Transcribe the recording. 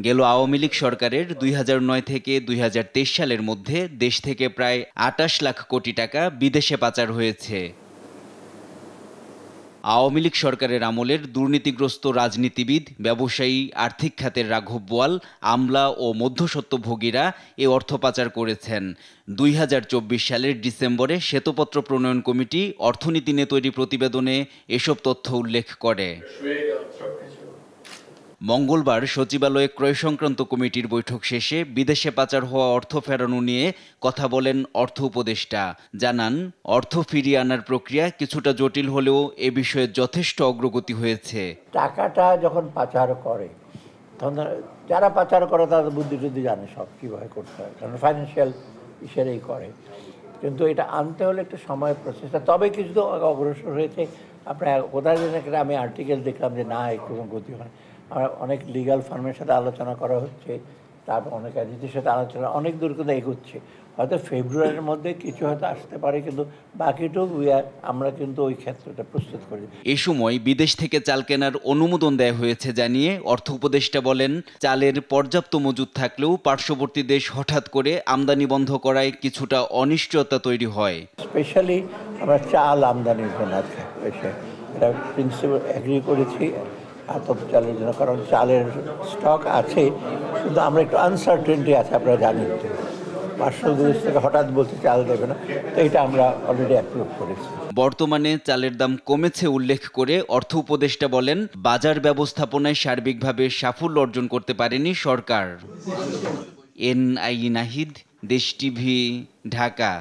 গেল আওয়ামী লীগ সরকারের 2009 থেকে 2023 সালের মধ্যে দেশ থেকে প্রায় 28 লাখ কোটি টাকা বিদেশে পাচার হয়েছে। আওয়ামী লীগ সরকারের আমলের দুর্নীতিগ্রস্ত রাজনীতিবিদ, ব্যবসায়ী, আর্থিক খাতের রাঘব বোয়াল, আমলা ও মধ্যস্বত্বভোগীরা এ অর্থ পাচার করেছেন। 2024 সালের ডিসেম্বরে শ্বেতপত্র প্রণয়ন কমিটি অর্থনীতি নিয়ে তৈরি প্রতিবেদনে এসব তথ্য উল্লেখ করে। মঙ্গলবার সচিবালয়ে ক্রয় সংক্রান্ত কমিটির বৈঠক শেষে বিদেশে পাচার হওয়া অর্থ ফেরানো নিয়ে কথা বলেন অর্থ উপদেষ্টা। জানান, অর্থ ফিরিয়ে আনার প্রক্রিয়া কিছুটা জটিল হলেও এ বিষয়ে যথেষ্ট অগ্রগতি হয়েছে। টাকাটা যখন পাচার করে তখন যারা পাচার করে তাদের বুদ্ধি টুদ্ধি জানে সব কীভাবে করতে হয়, কারণ ফাইন্যান্সিয়াল ইসেরেই করে। কিন্তু এটা আনতে হলে একটু সময় প্রসেসটা, তবে কিছু তো অগ্রসর হয়েছে। আপনার কোথায় যেন একটা আমি আর্টিকেল দেখলাম যে না একটু গতি হয়। আমরা অনেক লিগ্যাল ফার্মের সাথে আলোচনা করা হচ্ছে, তারপর অনেক এজেন্সির সাথে আলোচনা অনেক দূর কিন্তু এগোচ্ছে। হয়তো ফেব্রুয়ারির মধ্যে কিছু হয়তো আসতে পারে, কিন্তু বাকিটুকু আমরা কিন্তু ওই ক্ষেত্রটা প্রস্তুত করি। এ সময় বিদেশ থেকে চাল কেনার অনুমোদন দেয়া হয়েছে জানিয়ে অর্থ উপদেষ্টা বলেন, চালের পর্যাপ্ত মজুদ থাকলেও পার্শ্ববর্তী দেশ হঠাৎ করে আমদানি বন্ধ করায় কিছুটা অনিশ্চয়তা তৈরি হয়। স্পেশালি আমরা চাল আমদানির জন্য এটা প্রিন্সিপাল এগ্রি করেছি আতপ চালের জন্য, কারণ চালের স্টক আছে, কিন্তু আমরা একটু আনসার্টেনটি আছে। আপনারা জানেন পার্শ্ব দেশ থেকে হঠাৎ বলতে চাল দেবে না, তো এটা আমরা অলরেডি অ্যাপ্রুভ করেছি। বর্তমানে চালের দাম কমেছে উল্লেখ করে অর্থ উপদেষ্টা বলেন, বাজার ব্যবস্থাপনায় সার্বিকভাবে সাফল্য অর্জন করতে পারেনি সরকার। এনআই নাহিদ, দেশ টিভি, ঢাকা।